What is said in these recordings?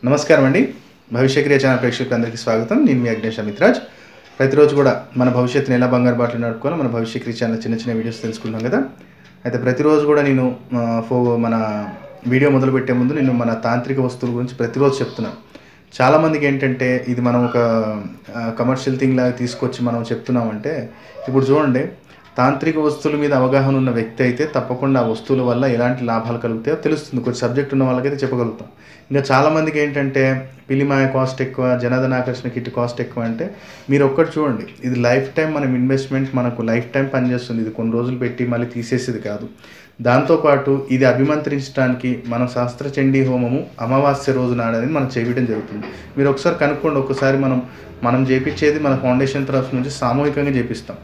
నమస్కారం అండి. భవిష్యక్రియ ఛానల్ ప్రేక్షకులందరికీ స్వాగతం. నేను మీ అగ్నేష్ అమిత్రాజ్. ప్రతిరోజు కూడా మన భవిష్యత్తుని ఎలా బంగారు బాటలో నడుపుకోవాలో మన భవిష్యక్రియ ఛానల్ చిన్న వీడియోస్ తెలుసుకుంటాం కదా. అయితే ప్రతిరోజు కూడా నేను మన వీడియో మొదలుపెట్టే ముందు నేను మన తాంత్రిక వస్తువుల గురించి ప్రతిరోజు చెప్తున్నాను. చాలామందికి ఏంటంటే ఇది మనం ఒక కమర్షియల్ థింగ్ లాగా తీసుకొచ్చి మనం చెప్తున్నామంటే, ఇప్పుడు చూడండి, తాంత్రిక వస్తువుల మీద అవగాహన ఉన్న వ్యక్తి అయితే తప్పకుండా ఆ వస్తువుల వల్ల ఎలాంటి లాభాలు కలుగుతాయో తెలుస్తుంది. కొంచెం సబ్జెక్ట్ ఉన్న వాళ్ళకైతే చెప్పగలుగుతాం. ఇంకా చాలామందికి ఏంటంటే పిలిమాయ కాస్ట్ ఎక్కువ, జనార్దన ఆకర్షణ కిట్ కాస్ట్ ఎక్కువ. అంటే మీరు ఒక్కటి చూడండి, ఇది లైఫ్ టైం మనం ఇన్వెస్ట్మెంట్, మనకు లైఫ్ టైం పనిచేస్తుంది. ఇది కొన్ని రోజులు పెట్టి మళ్ళీ తీసేసేది కాదు. దాంతోపాటు ఇది అభిమంత్రించడానికి మనం శాస్త్రచండీ హోమము అమావాస్య రోజు నాడని మనం చేయడం జరుగుతుంది. మీరు ఒకసారి కనుక్కోండి. ఒకసారి మనం చేయించేది మన ఫౌండేషన్ తరఫు నుంచి సామూహికంగా చేపిస్తాం.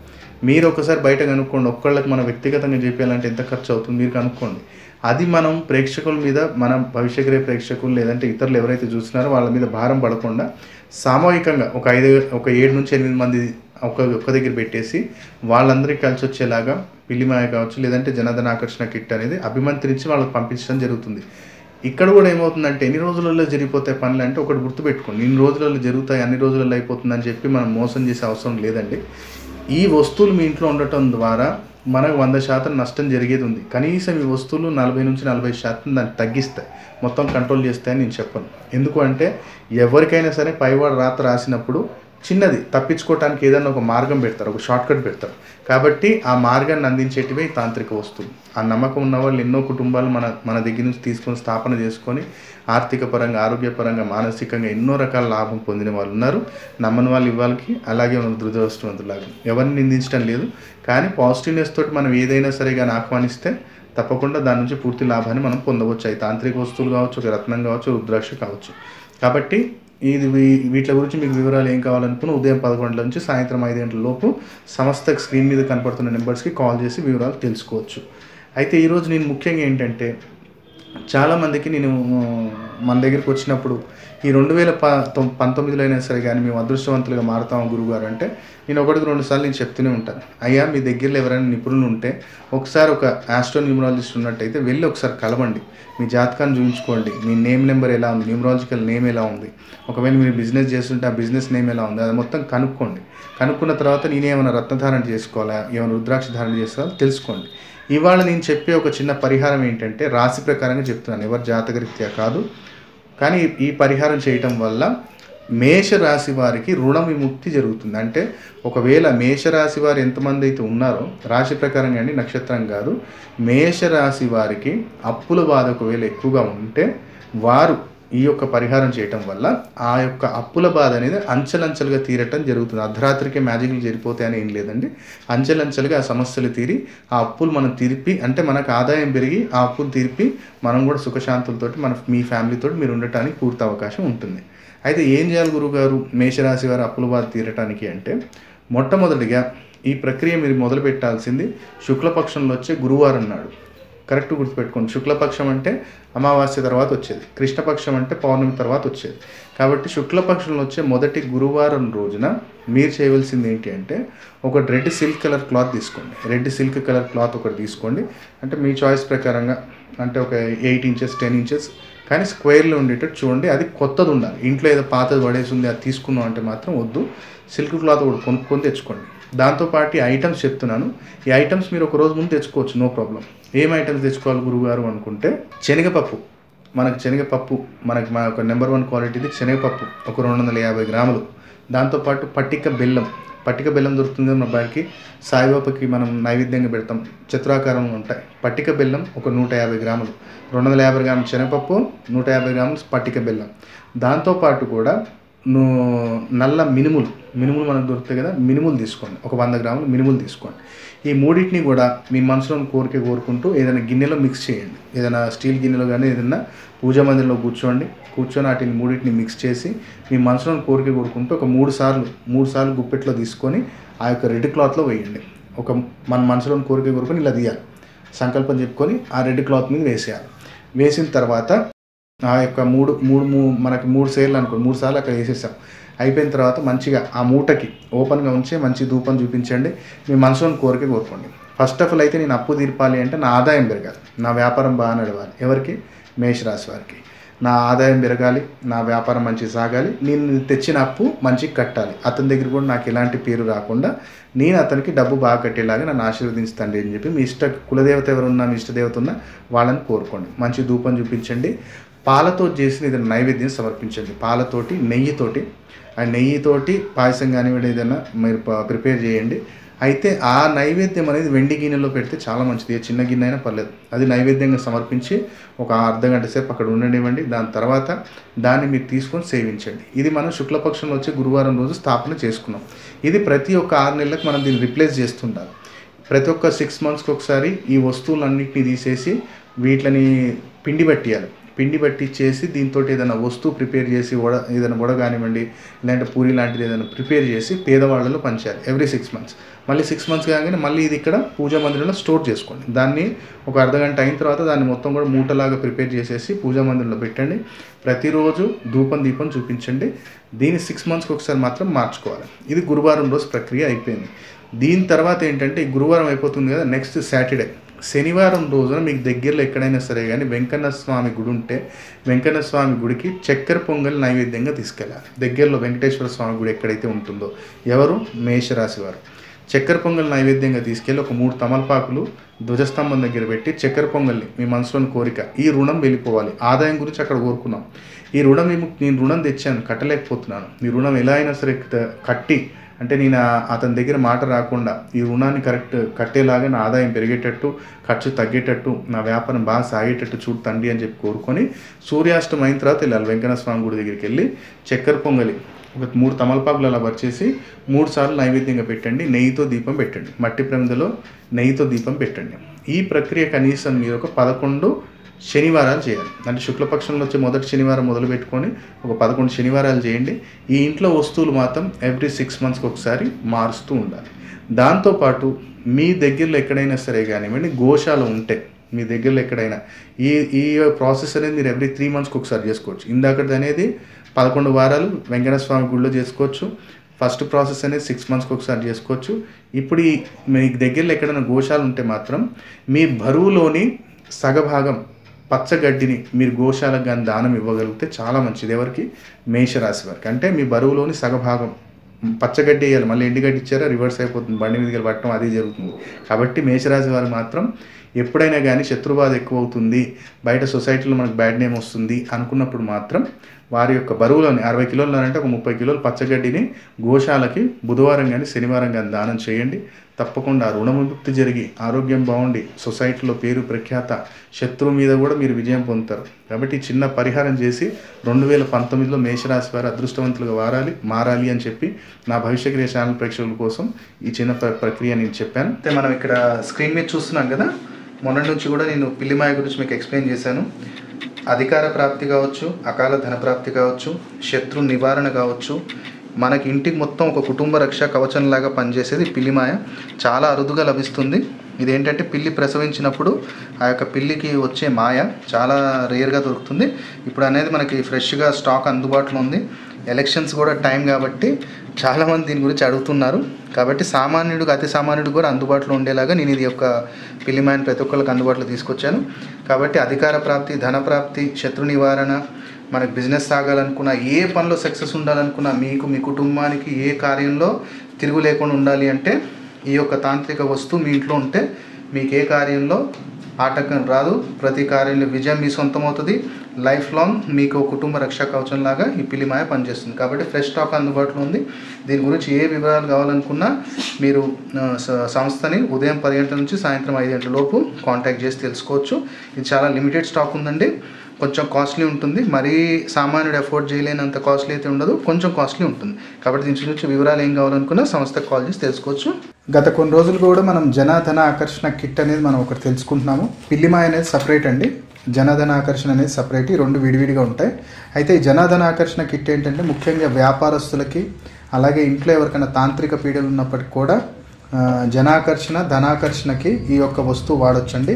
మీరు ఒకసారి బయట కనుక్కోండి, ఒక్కళ్ళకి మనం వ్యక్తిగతంగా చేయాలంటే ఎంత ఖర్చు అవుతుంది మీరు కనుక్కోండి. అది మనం ప్రేక్షకుల మీద, మన భవిష్యక్రియ ప్రేక్షకులు లేదంటే ఇతరులు ఎవరైతే చూస్తున్నారో వాళ్ళ మీద భారం పడకుండా సామూహికంగా ఒక 7 నుంచి 8 మంది ఒక్క దగ్గర పెట్టేసి వాళ్ళందరికీ కలిసి వచ్చేలాగా పిల్లిమాయ కావచ్చు లేదంటే జనార్దన ఆకర్షణ కిట్ అనేది అభిమంత్రించి వాళ్ళకి పంపించడం జరుగుతుంది. ఇక్కడ కూడా ఏమవుతుందంటే ఎన్ని రోజులలో జరిగిపోతాయి పనులు అంటే ఒకటి గుర్తుపెట్టుకోండి, ఇన్ని రోజులలో జరుగుతాయి అన్ని రోజులలో అయిపోతుందని చెప్పి మనం మోసం చేసే అవసరం లేదండి. ఈ వస్తువులు మీ ఇంట్లో ఉండటం ద్వారా మనకు 100% నష్టం జరిగేది ఉంది. కనీసం ఈ వస్తువులు 40 నుంచి 45% దాన్ని తగ్గిస్తాయి, మొత్తం కంట్రోల్ చేస్తాయని నేను చెప్పను. ఎందుకు అంటే ఎవరికైనా సరే పైవాడు రాసినప్పుడు చిన్నది తప్పించుకోవడానికి ఏదైనా ఒక మార్గం పెడతారు, ఒక షార్ట్కట్ పెడతారు. కాబట్టి ఆ మార్గాన్ని అందించేటివే ఈ తాంత్రిక వస్తువులు. ఆ నమ్మకం ఉన్న వాళ్ళు ఎన్నో కుటుంబాలు మన దగ్గర నుంచి తీసుకొని స్థాపన చేసుకొని ఆర్థిక పరంగా, ఆరోగ్యపరంగా, మానసికంగా ఎన్నో రకాల లాభం పొందిన వాళ్ళు ఉన్నారు. నమ్మని వాళ్ళు ఇవ్వాలకి అలాగే ఉన్న దురదృష్టవంతులాగా ఎవరిని నిందించడం లేదు. కానీ పాజిటివ్నెస్ తోటి మనం ఏదైనా సరే కానీ ఆహ్వానిస్తే తప్పకుండా దాని నుంచి పూర్తి లాభాన్ని మనం పొందవచ్చు. అవి తాంత్రిక వస్తువులు కావచ్చు, ఒక రత్నం కావచ్చు, రుద్రాక్ష కావచ్చు. కాబట్టి వీటి గురించి మీకు వివరాలు ఏం కావాలనుకున్న ఉదయం 11 గంటల నుంచి సాయంత్రం 5 గంటల లోపు సమస్త స్క్రీన్ మీద కనపడుతున్న నెంబర్స్కి కాల్ చేసి వివరాలు తెలుసుకోవచ్చు. అయితే ఈరోజు నేను ముఖ్యంగా ఏంటంటే, చాలామందికి నేను మన దగ్గరికి వచ్చినప్పుడు ఈ 2019లో అయినా సరే కానీ మేము అదృష్టవంతులుగా మారుతాము గురువుగారు అంటే, నేను 1-2 సార్లు నేను చెప్తూనే ఉంటాను, అయ్యా మీ దగ్గరలో ఎవరైనా నిపుణులు ఉంటే ఒకసారి ఒక ఆస్ట్రోన్యూమరాలజిస్ట్ ఉన్నట్టయితే వెళ్ళి ఒకసారి కలవండి, మీ జాతకాన్ని చూపించుకోండి, మీ నేమ్ నెంబర్ ఎలా ఉంది, న్యూమరాలజికల్ నేమ్ ఎలా ఉంది, ఒకవేళ మీరు బిజినెస్ చేస్తుంటే ఆ బిజినెస్ నేమ్ ఎలా ఉంది, అది మొత్తం కనుక్కోండి. కనుక్కున్న తర్వాత నేనేమైనా రత్నధారణ చేసుకోవాలా, ఏమైనా రుద్రాక్ష ధారణ చేసుకోవాలో తెలుసుకోండి. ఇవాళ నేను చెప్పే ఒక చిన్న పరిహారం ఏంటంటే రాశి ప్రకారంగా చెప్తున్నాను, ఎవరి జాతకరీత్యా కాదు. కానీ ఈ పరిహారం చేయటం వల్ల మేషరాశి వారికి రుణ విముక్తి జరుగుతుంది. అంటే ఒకవేళ మేషరాశి వారు ఎంతమంది అయితే ఉన్నారో రాశి ప్రకారంగా అండి, నక్షత్రం కాదు, మేషరాశి వారికి అప్పుల బాధ ఒకవేళ ఎక్కువగా ఉంటే వారు ఈ యొక్క పరిహారం చేయటం వల్ల ఆ యొక్క అప్పుల బాధ అనేది అంచెలంచెలుగా తీరటం జరుగుతుంది. అర్ధరాత్రికే మ్యాజిక్లు జరిగిపోతాయని ఏం లేదండి. అంచెలంచెలుగా ఆ సమస్యలు తీరి ఆ అప్పులు మనం తీర్పి, అంటే మనకు ఆదాయం పెరిగి ఆ అప్పులు తీర్పి మనం కూడా సుఖశాంతులతోటి మీ ఫ్యామిలీతో మీరు ఉండటానికి పూర్తి అవకాశం ఉంటుంది. అయితే ఏం చేయాలి గురువుగారు మేషరాశి వారి అప్పుల బాధ తీరటానికి అంటే, మొట్టమొదటిగా ఈ ప్రక్రియ మీరు మొదలు పెట్టాల్సింది శుక్లపక్షంలో వచ్చే గురువారం నాడు. కరెక్ట్ గుర్తుపెట్టుకోండి, శుక్లపక్షం అంటే అమావాస్య తర్వాత వచ్చేది, కృష్ణపక్షం అంటే పౌర్ణమి తర్వాత వచ్చేది. కాబట్టి శుక్లపక్షంలో వచ్చే మొదటి గురువారం రోజున మీరు చేయవలసింది ఏంటి అంటే, ఒక రెడ్ సిల్క్ కలర్ క్లాత్ తీసుకోండి. రెడ్ సిల్క్ కలర్ క్లాత్ ఒకటి తీసుకోండి. అంటే మీ చాయిస్ ప్రకారంగా, అంటే ఒక 8 ఇంచెస్ 10 ఇంచెస్ కానీ స్క్వేర్లో ఉండేటట్టు చూడండి. అది కొత్తది ఉండాలి. ఇంట్లో ఏదో పాతది పడేసి ఉంది అది తీసుకున్నాం అంటే మాత్రం వద్దు. సిల్క్ క్లాత్ కూడా కొనుక్కొని తెచ్చుకోండి. దాంతోపాటు ఈ ఐటమ్స్ చెప్తున్నాను, ఈ ఐటమ్స్ మీరు ఒక రోజు ముందు తెచ్చుకోవచ్చు, నో ప్రాబ్లం. ఏం ఐటమ్స్ తెచ్చుకోవాలి గురువుగారు అనుకుంటే, శనగపప్పు. శనగపప్పు మా ఒక నెంబర్ 1 క్వాలిటీది శనగపప్పు ఒక 250 గ్రాములు. దాంతోపాటు పట్టిక బెల్లం దొరుకుతుంది మన బయటికి, సాయిబాబాకి మనం నైవేద్యంగా పెడతాం, చతురాకారంలో ఉంటాయి. పట్టిక బెల్లం ఒక 150 గ్రాములు, 250 గ్రాములు శనగపప్పు, 150 గ్రాములు పట్టిక బెల్లం. దాంతోపాటు కూడా నల్ల మినుములు మనకు దొరుకుతాయి కదా, మినుములు తీసుకోండి. ఒక 100 గ్రాములు మినుములు తీసుకోండి. ఈ మూడింటిని కూడా మీ మనసులో కోరుకుంటూ ఏదైనా గిన్నెలో మిక్స్ చేయండి. ఏదైనా స్టీల్ గిన్నెలో కానీ ఏదైనా పూజా మందిరంలో కూర్చొని వాటిని మూడింటిని మిక్స్ చేసి మీ మనసులో కోరుకుంటూ ఒక 3 సార్లు గుప్పెట్లో తీసుకొని ఆ యొక్క రెడ్ క్లాత్లో వేయండి. మన మనసులో కోరుకొని ఇలా తీయాలి, సంకల్పం చెప్పుకొని ఆ రెడ్ క్లాత్ మీద వేసేయాలి. వేసిన తర్వాత ఆ యొక్క మనకి 3 సార్లు అనుకోండి, 3 సార్లు అక్కడ వేసేసాం. అయిపోయిన తర్వాత మంచిగా ఆ మూటకి ఓపెన్గా ఉంచి మంచి ధూపం చూపించండి. మీ మనసులోని కోరుకోండి. ఫస్ట్ ఆఫ్ ఆల్ అయితే నేను అప్పు తీర్పాలి అంటే నా ఆదాయం పెరగాలి, నా వ్యాపారం బాగా నడవాలి. ఎవరికి? మేషరాశి వారికి. నా ఆదాయం పెరగాలి, నా వ్యాపారం మంచి సాగాలి, నేను తెచ్చిన అప్పు మంచిగా కట్టాలి, అతని దగ్గర కూడా నాకు ఎలాంటి పేరు రాకుండా నేను అతనికి డబ్బు బాగా కట్టేలాగా నన్ను ఆశీర్వదించండి అని చెప్పి మీ ఇష్ట కులదేవత ఎవరున్నా మీ ఇష్టదేవత ఉన్నా వాళ్ళని కోరుకోండి. మంచి ధూపం చూపించండి. పాలతో చేసిన ఏదైనా నైవేద్యం సమర్పించండి. పాలతోటి నెయ్యితోటి, ఆ నెయ్యితోటి పాయసం కానివ్వండి ఏదైనా మీరు ప్రిపేర్ చేయండి. అయితే ఆ నైవేద్యం అనేది వెండి గిన్నెలో పెడితే చాలా మంచిది. చిన్న గిన్నె అయినా పర్లేదు. అది నైవేద్యంగా సమర్పించి ఒక అర్ధగంట సేపు అక్కడ ఉండనివ్వండి. దాని తర్వాత దాన్ని మీరు తీసుకొని సేవించండి. ఇది మనం శుక్లపక్షంలో వచ్చే గురువారం రోజు స్థాపన చేసుకున్నాం. ఇది ప్రతి ఒక్క 6 నెలలకు మనం దీన్ని రిప్లేస్ చేస్తుండాలి. ప్రతి ఒక్క 6 మంత్స్కి ఒకసారి ఈ వస్తువులన్నింటినీ తీసేసి వీటిని పిండి పట్టియాలి. పిండి పట్టి చేసి దీంతో ఏదైనా వస్తువు ప్రిపేర్ చేసి ఏదైనా వడ కానివ్వండి లేదంటే పూరి లాంటిది ఏదైనా ప్రిపేర్ చేసి పేదవాళ్ళలో పంచాలి ఎవ్రీ 6 మంత్స్. మళ్ళీ 6 మంత్స్ కాగానే మళ్ళీ ఇది ఇక్కడ పూజా మందిరంలో స్టోర్ చేసుకోండి. దాన్ని ఒక అర్ధగంట అయిన తర్వాత దాన్ని మొత్తం కూడా మూటలాగా ప్రిపేర్ చేసేసి పూజా మందిరంలో పెట్టండి. ప్రతిరోజు దీపం చూపించండి. దీన్ని 6 మంత్స్కి ఒకసారి మాత్రం మార్చుకోవాలి. ఇది గురువారం రోజు ప్రక్రియ అయిపోయింది. దీని తర్వాత ఏంటంటే ఈ గురువారం అయిపోతుంది కదా, నెక్స్ట్ సాటర్డే శనివారం రోజున మీకు దగ్గరలో ఎక్కడైనా సరే కానీ వెంకన్న స్వామి గుడి ఉంటే వెంకన్న స్వామి గుడికి చక్కెర పొంగల్ నైవేద్యంగా తీసుకెళ్ళాలి. దగ్గరలో వెంకటేశ్వర స్వామి గుడి ఎక్కడైతే ఉంటుందో, ఎవరు మేషరాశి వారు చక్కెర పొంగల్ నైవేద్యంగా తీసుకెళ్ళి ఒక 3 తమలపాకులు ధ్వజస్తంభం దగ్గర పెట్టి చక్కెర పొంగల్ని మీ మనసులోని కోరిక, ఈ రుణం వెళ్ళిపోవాలి. ఆదాయం గురించి అక్కడ కోరుకున్నాం. ఈ రుణం నేను రుణం తెచ్చాను, కట్టలేకపోతున్నాను, మీ రుణం ఎలా అయినా సరే కట్టి, అంటే నేను అతని దగ్గర మాట రాకుండా ఈ రుణాన్ని కట్టేలాగా నా ఆదాయం పెరిగేటట్టు, ఖర్చు తగ్గేటట్టు, నా వ్యాపారం బాగా సాగేటట్టు చూడు తండ్రి అని చెప్పి కోరుకొని సూర్యాస్తమయం అయిన తర్వాత వెళ్ళాలి. వెంకన్న స్వామి గుడి దగ్గరికి వెళ్ళి చక్కెర పొంగలి ఒక 3 తమలపాకులు అలా పరిచేసి 3 సార్లు నైవేద్యంగా పెట్టండి. నెయ్యితో దీపం పెట్టండి. మట్టి ప్రమిదలో నెయ్యితో దీపం పెట్టండి. ఈ ప్రక్రియ కనీసం మీరు ఒక 11 శనివారాలు చేయాలి. అంటే శుక్లపక్షంలో వచ్చే మొదటి శనివారం మొదలు పెట్టుకొని ఒక 11 శనివారాలు చేయండి. ఈ ఇంట్లో వస్తువులు మాత్రం ఎవ్రీ 6 మంత్స్కి ఒకసారి మారుస్తూ ఉండాలి. దాంతోపాటు మీ దగ్గరలో ఎక్కడైనా సరే కానివ్వండి గోశాల ఉంటే మీ దగ్గరలో ఎక్కడైనా ఈ ప్రాసెస్ అనేది మీరు ఎవ్రీ 3 మంత్స్కి ఒకసారి చేసుకోవచ్చు. ఇందాకది అనేది 11 వారాలు వెంకటేశ్వర స్వామి గుడిలో చేసుకోవచ్చు. ఫస్ట్ ప్రాసెస్ అనేది 6 మంత్స్కి ఒకసారి చేసుకోవచ్చు. ఇప్పుడు మీ దగ్గరలో ఎక్కడైనా గోశాల ఉంటే మాత్రం మీ బరువులోని సగభాగం పచ్చగడ్డిని మీరు గోశాలకు కానీ దానం ఇవ్వగలిగితే చాలా మంచిది. ఎవరికి? మేషరాశి వారికి. అంటే మీ బరువులోని సగభాగం పచ్చగడ్డి వేయాలి. మళ్ళీ ఎండుగడ్డి ఇచ్చారా రివర్స్ అయిపోతుంది, బండి మీదకి పట్టడం అది జరుగుతుంది. కాబట్టి మేషరాశి వారు మాత్రం ఎప్పుడైనా కానీ శత్రుబాధ ఎక్కువ అవుతుంది, బయట సొసైటీలో మనకు బ్యాడ్ నేమ్ వస్తుంది అనుకున్నప్పుడు మాత్రం వారి యొక్క బరువులోని 60 కిలోలు అంటే ఒక 30 కిలోలు పచ్చగడ్డిని గోశాలకి బుధవారం కానీ శనివారం కానీ దానం చేయండి. తప్పకుండా రుణముక్తి జరిగి ఆరోగ్యం బాగుండి సొసైటీలో పేరు ప్రఖ్యాత, శత్రువు మీద కూడా మీరు విజయం పొందుతారు. కాబట్టి చిన్న పరిహారం చేసి 2019లో మేషరాశి వారు అదృష్టవంతులుగా మారాలి అని చెప్పి నా భవిష్యక్రియ ఛానల్ ప్రేక్షకుల కోసం ఈ చిన్న ప్రక్రియ నేను చెప్పాను. అయితే మనం ఇక్కడ స్క్రీన్ మీద చూస్తున్నాం కదా, మొన్నటి నుంచి కూడా నేను పిల్లిమాయ గురించి మీకు ఎక్స్ప్లెయిన్ చేశాను. అధికార ప్రాప్తి కావచ్చు, అకాల ధన ప్రాప్తి కావచ్చు, శత్రు నివారణ కావచ్చు, మనకి ఇంటికి మొత్తం ఒక కుటుంబ రక్ష కవచంలాగా పనిచేసేది పిల్లిమాయ. చాలా అరుదుగా లభిస్తుంది. ఇదేంటంటే పిల్లి ప్రసవించినప్పుడు ఆ యొక్క పిల్లికి వచ్చే మాయ చాలా రేర్గా దొరుకుతుంది. ఇప్పుడు అనేది మనకి ఫ్రెష్గా స్టాక్ అందుబాటులో ఉంది. ఎలక్షన్స్ కూడా టైం కాబట్టి చాలామంది దీని గురించి అడుగుతున్నారు. కాబట్టి సామాన్యుడికి అతి సామాన్యుడికి కూడా అందుబాటులో ఉండేలాగా నేను ఇది యొక్క పిల్లిమాయని ప్రతి ఒక్కరికి అందుబాటులో తీసుకొచ్చాను. కాబట్టి అధికార ప్రాప్తి, ధన ప్రాప్తి, శత్రు నివారణ, మనకు బిజినెస్ సాగాలనుకున్నా, ఏ పనిలో సక్సెస్ ఉండాలనుకున్నా, మీకు మీ కుటుంబానికి ఏ కార్యంలో తిరుగు లేకుండా ఉండాలి అంటే ఈ యొక్క తాంత్రిక వస్తువు మీ ఇంట్లో ఉంటే మీకు ఏ కార్యంలో ఆటంకం రాదు. ప్రతి కార్యంలో విజయం మీ సొంతం అవుతుంది. లైఫ్ లాంగ్ మీకు కుటుంబ రక్షా కవచంలాగా ఈ పిల్లిమాయ పనిచేస్తుంది. కాబట్టి ఫ్రెష్ స్టాక్ అందుబాటులో ఉంది. దీని గురించి ఏ వివరాలు కావాలనుకున్నా మీరు సంస్థని ఉదయం 10 గంటల నుంచి సాయంత్రం 5 గంటల లోపు కాంటాక్ట్ చేసి తెలుసుకోవచ్చు. ఇది చాలా లిమిటెడ్ స్టాక్ ఉందండి. కొంచెం కాస్ట్లీ ఉంటుంది. మరీ సామాన్యుడు అఫోర్డ్ చేయలేనంత కాస్ట్లీ అయితే ఉండదు, కొంచెం కాస్ట్లీ ఉంటుంది. కాబట్టి దీని నుంచి వివరాలు ఏం కావాలనుకున్నా సంస్థకు కాల్ చేసి తెలుసుకోవచ్చు. గత కొన్ని రోజులు కూడా మనం జనధన ఆకర్షణ కిట్ అనేది మనం ఒకటి తెలుసుకుంటున్నాము. పిల్లిమాయ అనేది సపరేట్ అండి, జనధన ఆకర్షణ అనేది సపరేట్. ఈ రెండు విడివిడిగా ఉంటాయి. అయితే ఈ జనధన ఆకర్షణ కిట్ ఏంటంటే ముఖ్యంగా వ్యాపారస్తులకి, అలాగే ఇంట్లో ఎవరికైనా తాంత్రిక పీడలు ఉన్నప్పటికీ కూడా జనాకర్షణ, ధనాకర్షణకి ఈ యొక్క వస్తువు వాడొచ్చండి.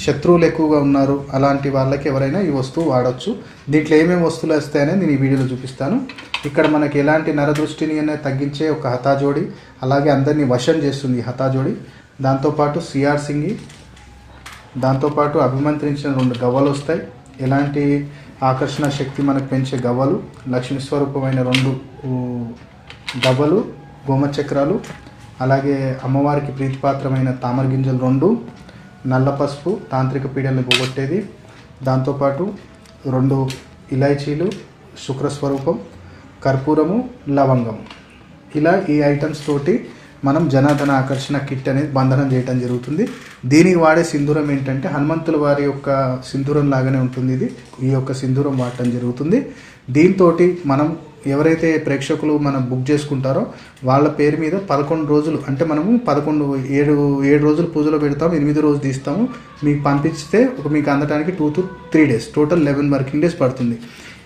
శత్రువులు ఎక్కువగా ఉన్నారు అలాంటి వాళ్ళకి ఎవరైనా ఈ వస్తువు వాడచ్చు. దీంట్లో ఏమేమి వస్తువులు వస్తాయనేది నేను ఈ వీడియోలో చూపిస్తాను. ఇక్కడ మనకి ఎలాంటి నరదృష్టిని అనేది తగ్గించే ఒక హతాజోడి, అలాగే అందరినీ వశం చేస్తుంది ఈ హతాజోడి. దాంతోపాటు సిఆర్ సింగి, దాంతోపాటు అభిమంత్రించిన 2 గవ్వలు వస్తాయి. ఎలాంటి ఆకర్షణ శక్తి మనకు పెంచే గవ్వలు, లక్ష్మీ స్వరూపమైన 2 గవ్వలు, గోమచక్రాలు, అలాగే అమ్మవారికి ప్రీతిపాత్రమైన తామర గింజలు 2, నల్ల పసుపు తాంత్రిక పీడల్ని పోగొట్టేది, దాంతోపాటు 2 ఇలాచీలు, శుక్రస్వరూపం, కర్పూరము, లవంగము. ఇలా ఈ ఐటమ్స్ తోటి మనం జనార్దన ఆకర్షణ కిట్ అనేది బంధనం చేయడం జరుగుతుంది. దీనికి వాడే సింధూరం ఏంటంటే హనుమంతుల వారి యొక్క సింధూరం లాగానే ఉంటుంది. ఈ యొక్క సింధూరం వాడటం జరుగుతుంది. దీంతో మనం ఎవరైతే ప్రేక్షకులు మనం బుక్ చేసుకుంటారో వాళ్ళ పేరు మీద 11 రోజులు, అంటే మనము 7 రోజులు పూజలో పెడతాము, 8 రోజులు తీస్తాము. మీకు పంపిస్తే మీకు అందడానికి 2 to 3 days, total 11 working days పడుతుంది.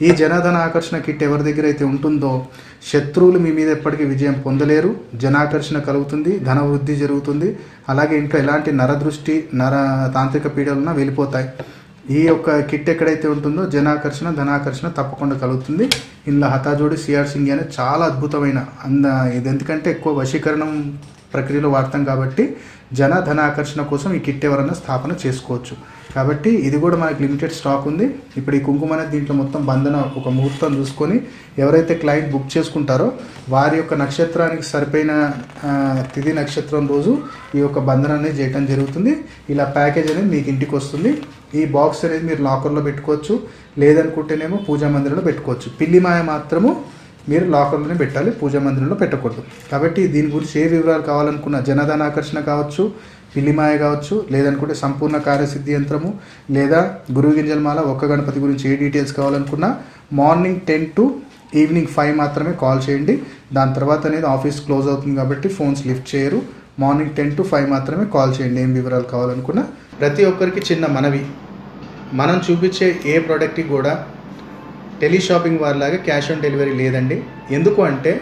ఈ జనార్దన ఆకర్షణ కిట్ ఎవరి దగ్గర అయితే ఉంటుందో శత్రువులు మీ మీద ఎప్పటికీ విజయం పొందలేరు, జనాకర్షణ కలుగుతుంది, ధన వృద్ధి జరుగుతుంది. అలాగే ఇంట్లో ఎలాంటి నరదృష్టి, తాంత్రిక పీడలున్నా వెళ్ళిపోతాయి. ఈ యొక్క కిట్ ఎక్కడైతే ఉంటుందో జనాకర్షణ, ధనాకర్షణ తప్పకుండా కలుగుతుంది. ఇందులో హతాజోడి, సిఆర్ సింగి అనేది చాలా అద్భుతమైన ఇది ఎందుకంటే ఎక్కువ వశీకరణం ప్రక్రియలో వాడతాం కాబట్టి ధనాకర్షణ కోసం ఈ కిట్ ఎవరైనా స్థాపన చేసుకోవచ్చు. కాబట్టి ఇది కూడా మనకి లిమిటెడ్ స్టాక్ ఉంది. ఇప్పుడు ఈ కుంకుమ అనేది దీంట్లో మొత్తం బంధన ఒక ముహూర్తం చూసుకొని ఎవరైతే క్లయింట్ బుక్ చేసుకుంటారో వారి యొక్క నక్షత్రానికి సరిపోయిన తిథి నక్షత్రం రోజు ఈ యొక్క బంధన అనేది చేయడం జరుగుతుంది. ఇలా ప్యాకేజ్ అనేది మీకు ఇంటికి వస్తుంది. ఈ బాక్స్ అనేది మీరు లాకర్లో పెట్టుకోవచ్చు, లేదనుకుంటేనేమో పూజా మందిరంలో పెట్టుకోవచ్చు. పిల్లిమాయ మాత్రము మీరు లాకర్లోనే పెట్టాలి, పూజా మందిరంలో పెట్టకూడదు. కాబట్టి దీని గురించి ఏ వివరాలు కావాలనుకున్నా జనధన ఆకర్షణ కావచ్చు, పిల్లిమాయ కావచ్చు, లేదనుకుంటే సంపూర్ణ కార్యసిద్ధి యంత్రము, లేదా గురువు గింజలమాల, ఒక్క గణపతి గురించి ఏ డీటెయిల్స్ కావాలనుకున్నా మార్నింగ్ 10 to ఈవినింగ్ 5 మాత్రమే కాల్ చేయండి. దాని తర్వాత అనేది ఆఫీస్ క్లోజ్ అవుతుంది కాబట్టి ఫోన్స్ లిఫ్ట్ చేయరు. మార్నింగ్ 10 to 5 మాత్రమే కాల్ చేయండి ఏం వివరాలు కావాలనుకున్నా. ప్రతి ఒక్కరికి చిన్న మనవి, మనం చూపించే ఏ ప్రోడక్ట్కి కూడా టెలిషాపింగ్ వారిలాగా క్యాష్ ఆన్ డెలివరీ లేదండి. ఎందుకు అంటే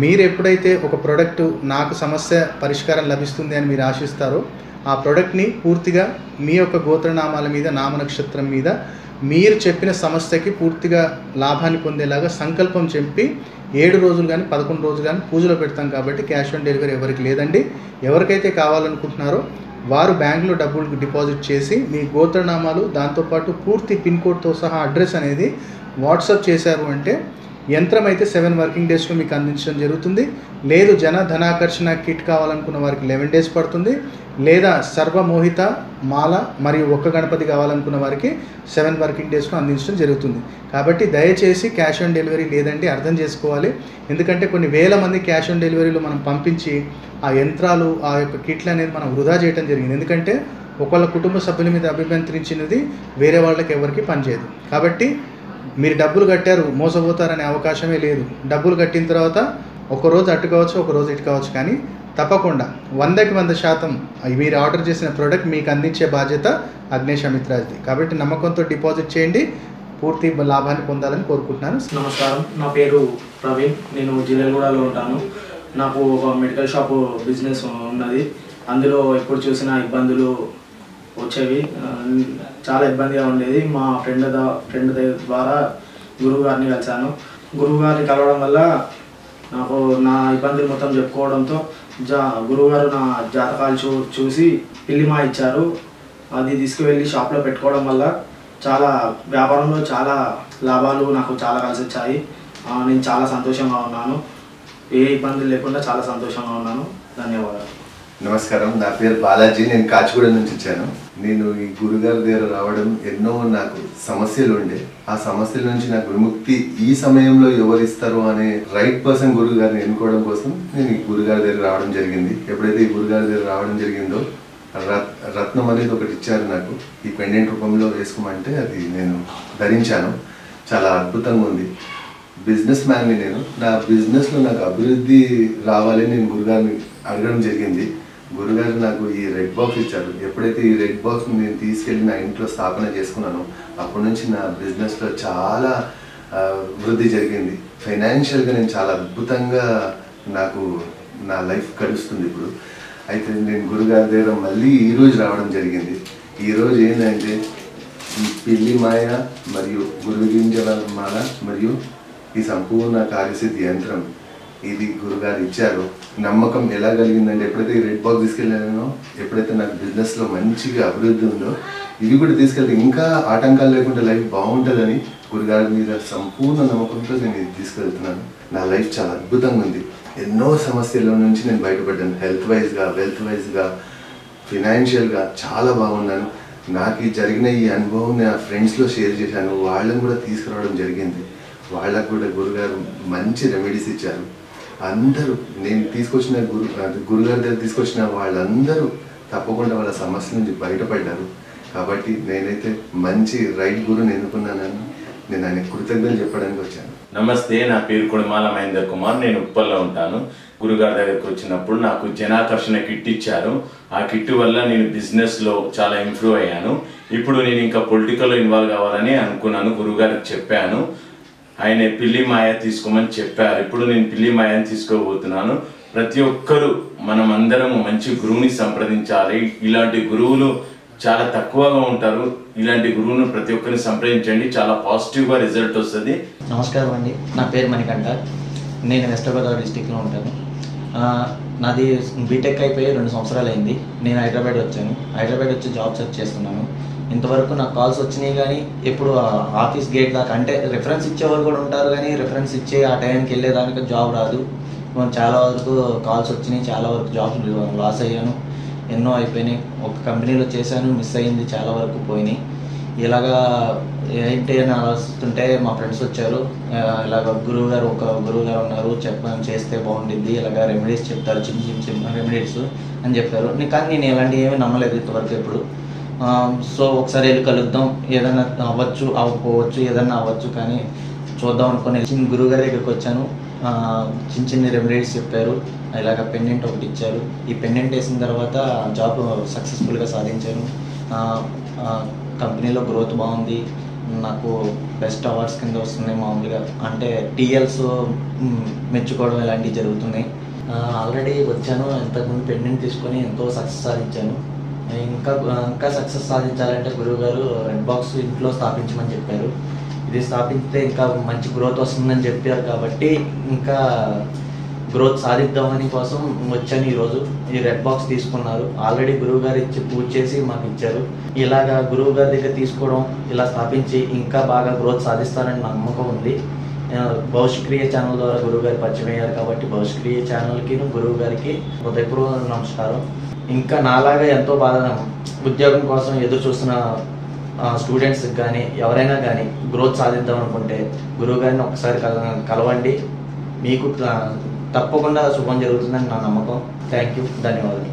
మీరు ఎప్పుడైతే ఒక ప్రోడక్ట్ నాకు సమస్య పరిష్కారం లభిస్తుంది అని మీరు ఆశిస్తారో ఆ ప్రోడక్ట్ని పూర్తిగా మీ యొక్క గోత్రనామాల మీద, నామ నక్షత్రం మీద మీరు చెప్పిన సమస్యకి పూర్తిగా లాభాన్ని పొందేలాగా సంకల్పం చెప్పి 7 రోజులు కానీ 11 రోజులు కానీ పూజలో పెడతాం కాబట్టి క్యాష్ ఆన్ డెలివరీ ఎవరికి లేదండి. ఎవరికైతే కావాలనుకుంటున్నారో వారు బ్యాంకులో డబ్బులు డిపాజిట్ చేసి మీ గోత్రనామాలు, దాంతోపాటు పూర్తి పిన్ కోడ్తో సహా అడ్రస్ అనేది వాట్సాప్ చేశారు అంటే యంత్రం అయితే 7 వర్కింగ్ డేస్లో మీకు అందించడం జరుగుతుంది. లేదు ధనాకర్షణ కిట్ కావాలనుకున్న వారికి 11 days పడుతుంది. లేదా సర్వమోహిత మాల మరియు ఒక్క గణపతి కావాలనుకున్న వారికి 7 వర్కింగ్ డేస్లో అందించడం జరుగుతుంది. కాబట్టి దయచేసి క్యాష్ ఆన్ డెలివరీ లేదంటే అర్థం చేసుకోవాలి. ఎందుకంటే కొన్ని వేల మంది క్యాష్ ఆన్ డెలివరీలో మనం పంపించి ఆ యంత్రాలు, ఆ యొక్క కిట్లు అనేది మనం వృధా చేయడం జరిగింది. ఎందుకంటే ఒకళ్ళ కుటుంబ సభ్యుల మీద అభిమంత్రించినది వేరే వాళ్ళకి ఎవరికి పనిచేయదు. కాబట్టి మీరు డబ్బులు కట్టారు, మోసపోతారనే అవకాశమే లేదు. డబ్బులు కట్టిన తర్వాత ఒకరోజు అటు కావచ్చు, ఒకరోజు ఇటు కావచ్చు, కానీ తప్పకుండా 100కి 100% మీరు ఆర్డర్ చేసిన ప్రోడక్ట్ మీకు అందించే బాధ్యత అగ్నేష్ అమిత్రాజ్ది. కాబట్టి నమ్మకంతో డిపాజిట్ చేయండి, పూర్తి లాభాన్ని పొందాలని కోరుకుంటున్నాను. నమస్కారం, నా పేరు ప్రవీణ్. నేను జిల్లెగూడలో ఉంటాను. నాకు ఒక మెడికల్ షాప్ బిజినెస్ ఉన్నది. అందులో ఎప్పుడు చూసినా ఇబ్బందులు వచ్చేవి, చాలా ఇబ్బందిగా ఉండేది. మా ఫ్రెండ్ ద్వారా గురువు గారిని కలిశాను. గురువు గారిని కలవడం వల్ల నాకు నా ఇబ్బందులు మొత్తం చెప్పుకోవడంతో గురువుగారు నా జాతకాలు చూసి పిల్లిమా ఇచ్చారు. అది తీసుకువెళ్ళి షాప్లో పెట్టుకోవడం వల్ల చాలా వ్యాపారంలో చాలా లాభాలు నాకు చాలా కలిసి వచ్చాయి. నేను చాలా సంతోషంగా ఉన్నాను. ఏ ఇబ్బందులు లేకుండా చాలా సంతోషంగా ఉన్నాను. ధన్యవాదాలు. నమస్కారం, నా పేరు బాలాజీ. నేను కాచిగూడ నుంచి వచ్చాను. నేను ఈ గురుగారి దగ్గర రావడం ఎన్నో నాకు సమస్యలు ఉండే, ఆ సమస్యల నుంచి నాకు విముక్తి ఈ సమయంలో ఎవరిస్తారు అనే రైట్ పర్సన్ గురుగారిని ఎన్నుకోవడం కోసం నేను ఈ గురుగారి దగ్గర రావడం జరిగింది. ఎప్పుడైతే ఈ గురుగారి దగ్గర రావడం జరిగిందో రత్నం అనేది ఒకటి ఇచ్చారు నాకు, ఈ పెండెంట్ రూపంలో వేసుకోమంటే అది నేను ధరించాను. చాలా అద్భుతంగా ఉంది. బిజినెస్ మ్యాన్ని నేను, నా బిజినెస్లో నాకు అభివృద్ధి రావాలని నేను గురుగారిని అడగడం జరిగింది. గురుగారు నాకు ఈ రెడ్ బాక్స్ ఇచ్చారు. ఎప్పుడైతే ఈ రెడ్ బాక్స్ నేను తీసుకెళ్ళి నా ఇంట్లో స్థాపన చేసుకున్నానో అప్పటి నుంచి నా బిజినెస్లో చాలా వృద్ధి జరిగింది. ఫైనాన్షియల్గా నేను చాలా అద్భుతంగా నాకు నా లైఫ్ గడుస్తుంది ఇప్పుడు. అయితే నేను గురుగారి దగ్గర మళ్ళీ ఈరోజు రావడం జరిగింది. ఈరోజు ఏంటంటే పిల్లి మాయ మరియు గురువు గింజల మాల మరియు ఈ సంపూర్ణ కార్యసిద్ధి యంత్రం ఇది గురుగారు ఇచ్చారు. నమ్మకం ఎలా కలిగిందంటే ఎప్పుడైతే ఈ రెడ్ బాక్స్ తీసుకెళ్ళానో, ఎప్పుడైతే నాకు బిజినెస్లో మంచిగా అభివృద్ధి ఉందో, ఇవి కూడా తీసుకెళ్తే ఇంకా ఆటంకాలు లేకుండా లైఫ్ బాగుంటుందని గురుగారి మీద సంపూర్ణ నమ్మకంతో నేను ఇది తీసుకెళ్తున్నాను. నా లైఫ్ చాలా అద్భుతంగా ఉంది. ఎన్నో సమస్యల నుంచి నేను బయటపడ్డాను. హెల్త్ వైజ్గా, వెల్త్ వైజ్గా, ఫినాన్షియల్గా చాలా బాగున్నాను. నాకు ఈ జరిగిన ఈ అనుభవం నా ఫ్రెండ్స్లో షేర్ చేశాను. వాళ్ళని కూడా తీసుకురావడం జరిగింది. వాళ్ళకు కూడా గురుగారు మంచి రెమెడీస్ ఇచ్చారు. అందరూ నేను తీసుకొచ్చిన గురుగారి దగ్గర తీసుకొచ్చిన వాళ్ళందరూ తప్పకుండా వాళ్ళ సమస్య నుంచి బయటపడ్డారు. కాబట్టి నేనైతే మంచి రైట్ గురుని ఎన్నుకున్నానని నేను ఆయన కృతజ్ఞతలు చెప్పడానికి వచ్చాను. నమస్తే, నా పేరు కొడిమాల మహేందర్ కుమార్. నేను ఉప్పల్లో ఉంటాను. గురుగారి దగ్గరికి వచ్చినప్పుడు నాకు జనాకర్షణ కిట్ ఇచ్చారు. ఆ కిట్ వల్ల నేను బిజినెస్లో చాలా ఇంప్రూవ్ అయ్యాను. ఇప్పుడు నేను ఇంకా పొలిటికల్లో ఇన్వాల్వ్ కావాలని అనుకున్నాను. గురుగారికి చెప్పాను. ఆయన పిల్లి మాయ తీసుకోమని చెప్పారు. ఇప్పుడు నేను పిల్లి మాయని తీసుకోబోతున్నాను. ప్రతి ఒక్కరూ మనం అందరం మంచి గురువుని సంప్రదించాలి. ఇలాంటి గురువులు చాలా తక్కువగా ఉంటారు. ఇలాంటి గురువును ప్రతి ఒక్కరిని సంప్రదించండి. చాలా పాజిటివ్గా రిజల్ట్ వస్తుంది. నమస్కారం అండి, నా పేరు మణికంఠ. నేను వెస్ట్ గోదావరి డిస్టిక్లో ఉంటాను. నాది బీటెక్ అయిపోయి 2 సంవత్సరాలు అయింది. నేను హైదరాబాద్ వచ్చాను. హైదరాబాద్ వచ్చి జాబ్ సెర్చ్ చేస్తున్నాను. ఇంతవరకు నాకు కాల్స్ వచ్చినాయి, కానీ ఎప్పుడు ఆఫీస్ గేట్ దాకా, అంటే రిఫరెన్స్ ఇచ్చేవాళ్ళు కూడా ఉంటారు, కానీ రిఫరెన్స్ ఇచ్చే ఆ టైంకి వెళ్ళేదానికి జాబ్ రాదు. చాలా వరకు కాల్స్ వచ్చినాయి, చాలా వరకు జాబ్స్ లాస్ అయ్యాను. ఎన్నో అయిపోయినాయి. ఒక కంపెనీలో చేశాను, మిస్ అయింది, చాలా వరకు పోయినాయి. ఇలాగా ఏంటి అని ఆలోచిస్తుంటే మా ఫ్రెండ్స్ వచ్చారు. ఇలాగ ఒక గురువు గారు ఉన్నారు, చేస్తే బాగుంటుంది, ఇలాగ రెమెడీస్ చెప్తారు, చిన్న రెమెడీస్ అని చెప్పారు. కానీ నేను ఇలాంటివి ఏమీ నమ్మలేదు ఇంతవరకు ఎప్పుడు. సో ఒకసారి వెళ్ళి కలుద్దాం, ఏదైనా అవ్వచ్చు అవ్వకపోవచ్చు, ఏదైనా అవ్వచ్చు, కానీ చూద్దాం అనుకుని చిన్న గురువుగారి దగ్గరికి వచ్చాను. చిన్న రెమెడీస్ చెప్పారు. ఇలాగ పెండెంట్ ఒకటి ఇచ్చారు. ఈ పెండెంట్ వేసిన తర్వాత జాబ్ సక్సెస్ఫుల్గా సాధించాను. కంపెనీలో గ్రోత్ బాగుంది. నాకు బెస్ట్ అవార్డ్స్ కింద వస్తున్నాయి. మామూలుగా అంటే టీఎల్స్ మెచ్చుకోవడం ఇలాంటివి జరుగుతున్నాయి. ఆల్రెడీ వచ్చాను. ఇంతకుముందు పెండెంట్ తీసుకొని ఎంతో సక్సెస్ సాధించాను. ఇంకా సక్సెస్ సాధించాలంటే గురువుగారు రెడ్ బాక్స్ ఇంట్లో స్థాపించమని చెప్పారు. ఇది స్థాపిస్తే ఇంకా మంచి గ్రోత్ వస్తుందని చెప్పారు. కాబట్టి ఇంకా గ్రోత్ సాధిద్దామని కోసం వచ్చాను ఈరోజు. ఈ రెడ్ బాక్స్ తీసుకున్నారు. ఆల్రెడీ గురువుగారు ఇచ్చి పూజ చేసి మాకు ఇచ్చారు. ఇలాగా గురువుగారి దగ్గర తీసుకోవడం, ఇలా స్థాపించి ఇంకా బాగా గ్రోత్ సాధిస్తానని నమ్మకం ఉంది. భవిష్క్రియ ఛానల్ ద్వారా గురువుగారు పరిచయం అయ్యారు. కాబట్టి భవిష్క్రియ ఛానల్కి గురువుగారికి హృదయపూర్వక నమస్కారం. ఇంకా నాలాగా ఎంతో బాధ ఉద్యోగం కోసం ఎదురు చూస్తున్న స్టూడెంట్స్కి కానీ ఎవరైనా కానీ గ్రోత్ సాధిద్దాం అనుకుంటే గురువుగారిని ఒకసారి కలవండి. మీకు తప్పకుండా శుభం జరుగుతుందని నా నమ్మకం. థ్యాంక్ యూ, ధన్యవాదాలు.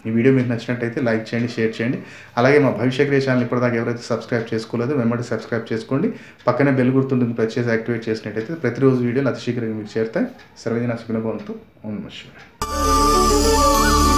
ఈ వీడియో మీకు నచ్చినట్టయితే లైక్ చేయండి, షేర్ చేయండి. అలాగే మా భవిష్యక్రియ ఛానల్ ఇప్పటిదాకా ఎవరైతే సబ్స్క్రైబ్ చేసుకోలేదో వెంబడి సబ్స్క్రైబ్ చేసుకోండి. పక్కనే బెల్ గుర్తుంటుంది, ప్రెస్ చేసి యాక్టివేట్ చేసినట్టయితే ప్రతిరోజు వీడియోలు అతి శీఘ్రంగా మీకు చేరుతాయి. సర్వేజన సుఖినో భవంతు. ఓం నమః శివాయ.